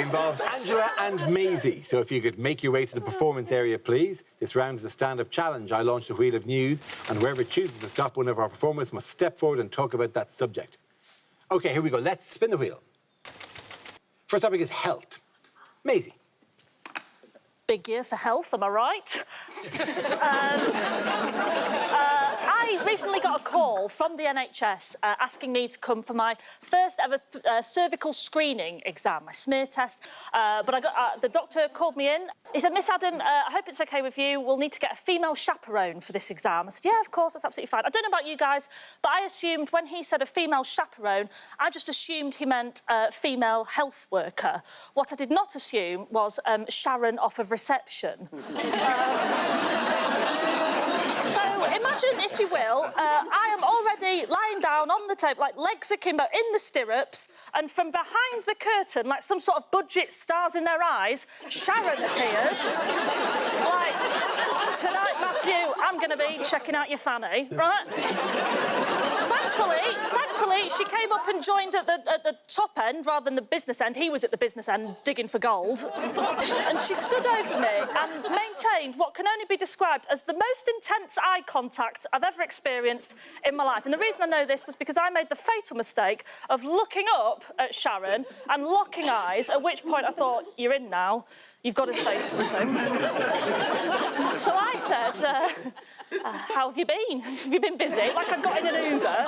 involves Angela and Maisie. So if you could make your way to the performance area, please. This round is a stand-up challenge. I launched a wheel of news, and whoever chooses to stop one of our performers must step forward and talk about that subject. OK, here we go. Let's spin the wheel. First topic is health. Maisie. Big year for health, am I right? I recently got a call from the NHS asking me to come for my first ever cervical screening exam, my smear test. But the doctor called me in. He said, Miss Adam, I hope it's OK with you. We'll need to get a female chaperone for this exam. I said, yeah, of course, that's absolutely fine. I don't know about you guys, but I assumed when he said a female chaperone, I just assumed he meant female health worker. What I did not assume was Sharon off of reception. So imagine, if you will, I am already lying down on the table, like legs akimbo, in the stirrups, and from behind the curtain, like some sort of budget stars in their eyes, Sharon appeared. Like, tonight, Matthew, I'm going to be checking out your fanny, right? Thankfully, she came up and joined at the top end rather than the business end. He was at the business end digging for gold. And she stood over me and maintained what can only be described as the most intense eye contact I've ever experienced in my life. And the reason I know this was because I made the fatal mistake of looking up at Sharon and locking eyes, at which point I thought, you're in now. You've got to say something. So I said, how have you been? Have you been busy? Like I got in an Uber.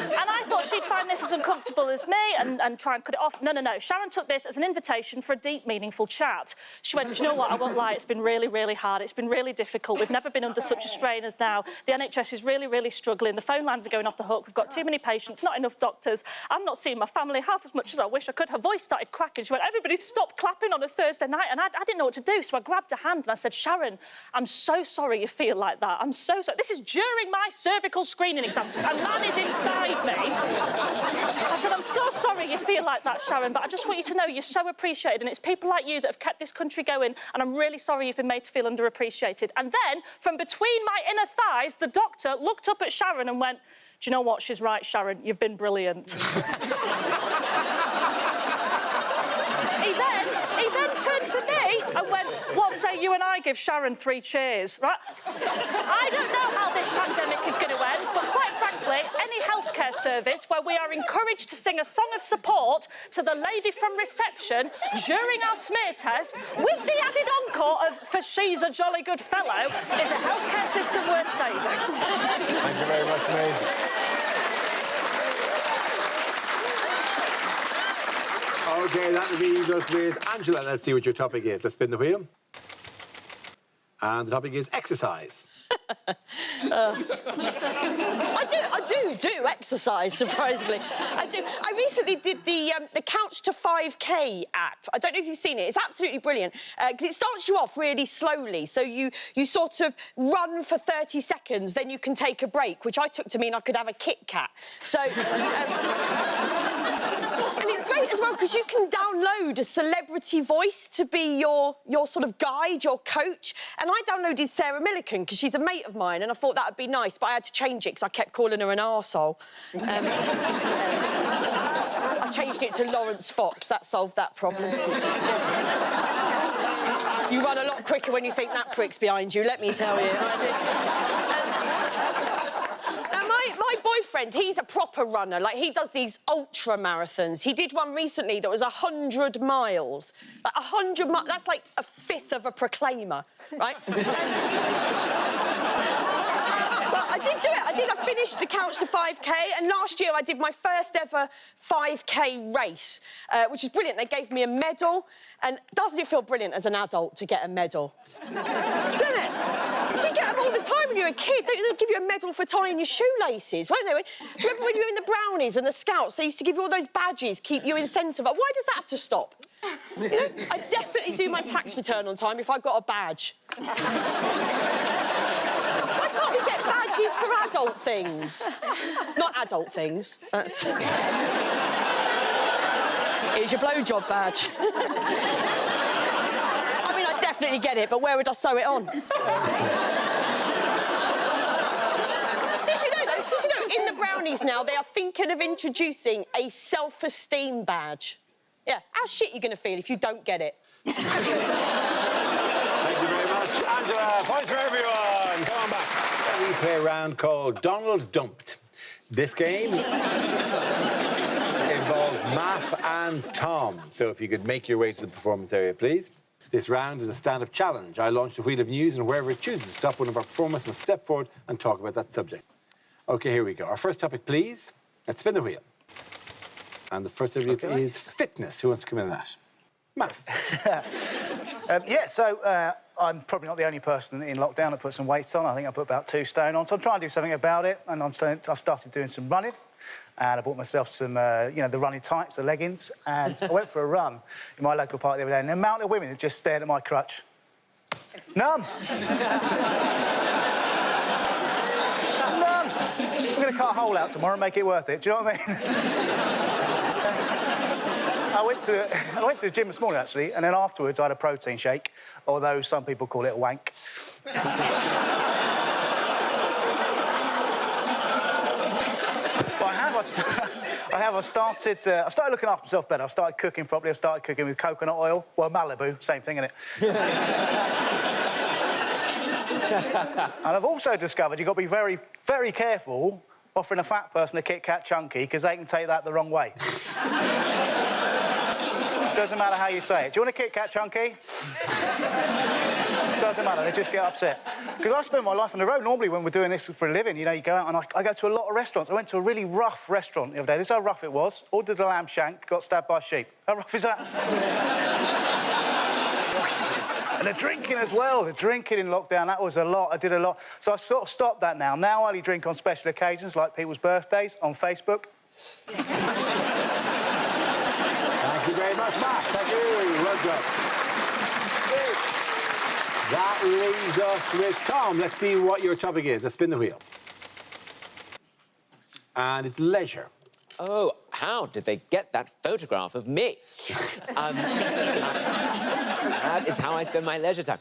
And I thought she'd find this as uncomfortable as me and try and cut it off. No. Sharon took this as an invitation for a deep, meaningful chat. She went, do you know what? I won't lie. It's been really, really hard. It's been really difficult. We've never been under such a strain as now. The NHS is really, really struggling. The phone lines are going off the hook. We've got too many patients, not enough doctors. I'm not seeing my family half as much as I wish I could. Her voice started cracking. She went, everybody stop clapping on a Thursday night. And I didn't know what to do. So I grabbed her hand and I said, Sharon, I'm so sorry you feel like that. I'm so sorry. This is during my cervical screening exam. A man is inside me. I said, I'm so sorry you feel like that, Sharon, but I just want you to know you're so appreciated, and it's people like you that have kept this country going, and I'm really sorry you've been made to feel underappreciated. And then, from between my inner thighs, the doctor looked up at Sharon and went, do you know what? She's right, Sharon. You've been brilliant. He then turned to me and went, what say you and I give Sharon 3 cheers, right? I don't know how this pandemic is going to end, but quite frankly, any healthcare service where we are encouraged to sing a song of support to the lady from reception during our smear test with the added encore of "For she's a jolly good fellow" is a healthcare system worth saving. Thank you very much, Maisie. OK, that leaves us with Angela. Let's see what your topic is. Let's spin the wheel. And the topic is exercise. I do exercise, surprisingly. I do. I recently did the Couch to 5K app. I don't know if you've seen it. It's absolutely brilliant because it starts you off really slowly. So you sort of run for 30 seconds, then you can take a break, which I took to mean I could have a Kit Kat. So... And it's great as well because you can download a celebrity voice to be your sort of guide, your coach. And I downloaded Sarah Millican because she's a mate of mine, and I thought that would be nice, but I had to change it because I kept calling her an arsehole. I changed it to Lawrence Fox. That solved that problem. You run a lot quicker when you think that prick's behind you, let me tell you. My boyfriend, he's a proper runner. Like, he does these ultra marathons. He did one recently that was 100 miles. Like, 100 miles, that's like a fifth of a Proclaimer, right? But I did do it. I finished the Couch to 5K, and last year I did my first ever 5K race, which is brilliant. They gave me a medal, and doesn't it feel brilliant as an adult to get a medal? Doesn't it? You get them all the time when you're a kid. They give you a medal for tying your shoelaces, won't they? Do you remember when you were in the Brownies and the Scouts? They used to give you all those badges, keep you in centre. Why does that have to stop? You know, I definitely do my tax return on time if I've got a badge. Why can't we get badges for adult things? Not adult things. That's... Here's your blowjob badge. I mean, I definitely get it, but where would I sew it on? Did you know, though? Did you know in the Brownies now they are thinking of introducing a self-esteem badge? Yeah, how shit are you going to feel if you don't get it? Thank you very much, Angela. Points for everyone. Come on back. We play a round called Donald Dumped. This game involves Math and Tom. So if you could make your way to the performance area, please. This round is a stand-up challenge. I launched a wheel of news, and wherever it chooses to stop, one of our performers must step forward and talk about that subject. OK, here we go. Our first topic, please. Let's spin the wheel. And the first subject is fitness. Who wants to come in that? Math. I'm probably not the only person in lockdown that put some weight on. I think I put about 2 stone on, so I'm trying to do something about it. And I've started doing some running, and I bought myself some, the running tights, the leggings, and I went for a run in my local park the other day, and the amount of women that just stared at my crutch. None. None. I'm going to cut a hole out tomorrow and make it worth it. Do you know what I mean? I went to the gym this morning, actually, and then afterwards I had a protein shake, although some people call it a wank. I've started looking after myself better. I've started cooking properly. I've started cooking with coconut oil. Well, Malibu, same thing, innit? And I've also discovered you've got to be very, very careful offering a fat person a Kit Kat Chunky, because they can take that the wrong way. Doesn't matter how you say it. Do you want a Kit Kat Chunky? Doesn't matter, they just get upset. Because I spend my life on the road. Normally, when we're doing this for a living, you know, you go out and I go to a lot of restaurants. I went to a really rough restaurant the other day. This is how rough it was. Ordered a lamb shank, got stabbed by a sheep. How rough is that? And the drinking as well. The drinking in lockdown, that was a lot. I did a lot. So I've sort of stopped that now. Now I only drink on special occasions, like people's birthdays, on Facebook. Thank you very much, Matt. Thank you. Well done. That leaves us with Tom. Let's see what your topic is. Let's spin the wheel. And it's leisure. Oh, how did they get that photograph of me? That is how I spend my leisure time.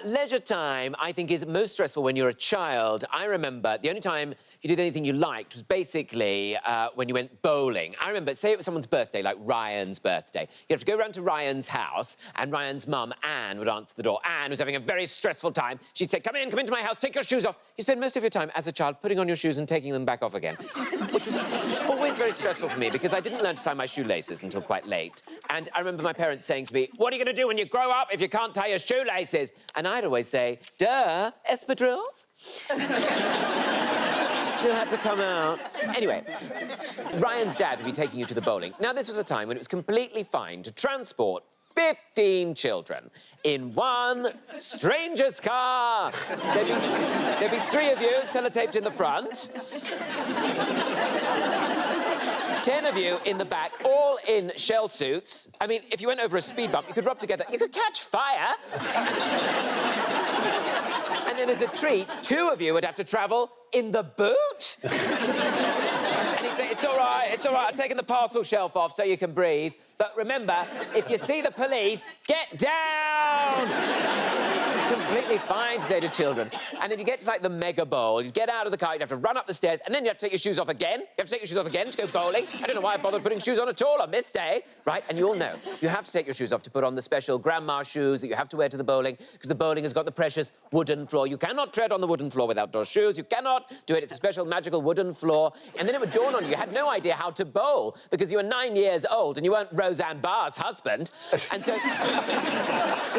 Leisure time, I think, is most stressful when you're a child. I remember the only time you did anything you liked was basically when you went bowling. I remember, say it was someone's birthday, like Ryan's birthday. You'd have to go round to Ryan's house, and Ryan's mum, Anne, would answer the door. Anne was having a very stressful time. She'd say, come into my house, take your shoes off. You spend most of your time as a child putting on your shoes and taking them back off again, which was always very stressful for me because I didn't learn to tie my shoelaces until quite late. And I remember my parents saying to me, what are you going to do when you grow up if you can't tie your shoelaces? And I'd always say, duh, espadrilles. Still had to come out. Anyway, Ryan's dad would be taking you to the bowling. Now, this was a time when it was completely fine to transport 15 children in one stranger's car. There'd be 3 of you sellotaped in the front, 10 of you in the back, all in shell suits. I mean, if you went over a speed bump, you could rub together. You could catch fire. And then as a treat, 2 of you would have to travel in the boot. And he'd say, it's all right, I've taken the parcel shelf off so you can breathe. But remember, if you see the police, get down! It's completely fine to say to children. And then you get to, like, the mega bowl. You get out of the car, you'd have to run up the stairs, and then you have to take your shoes off again. You have to take your shoes off again to go bowling. I don't know why I bothered putting shoes on at all on this day, right? And you all know, you have to take your shoes off to put on the special grandma shoes that you have to wear to the bowling, because the bowling has got the precious wooden floor. You cannot tread on the wooden floor with outdoor shoes. You cannot do it. It's a special magical wooden floor. And then it would dawn on you had no idea how to bowl, because you were 9 years old and you weren't Roseanne Barr's husband. And so you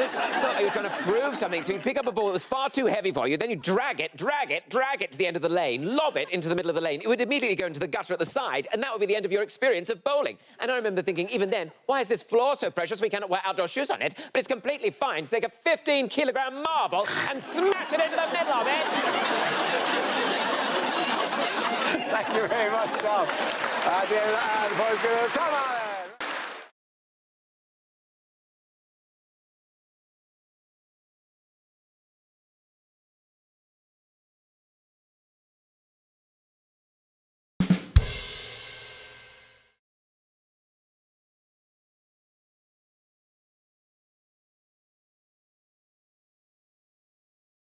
thought you were trying to prove something, so you'd pick up a ball that was far too heavy for you, then you drag it to the end of the lane, lob it into the middle of the lane. It would immediately go into the gutter at the side, and that would be the end of your experience of bowling. And I remember thinking, even then, why is this floor so precious we cannot wear outdoor shoes on it? But it's completely fine to take a 15-kilogram marble and smash it into the middle of it. Thank you very much, Tom. The boys go, come on!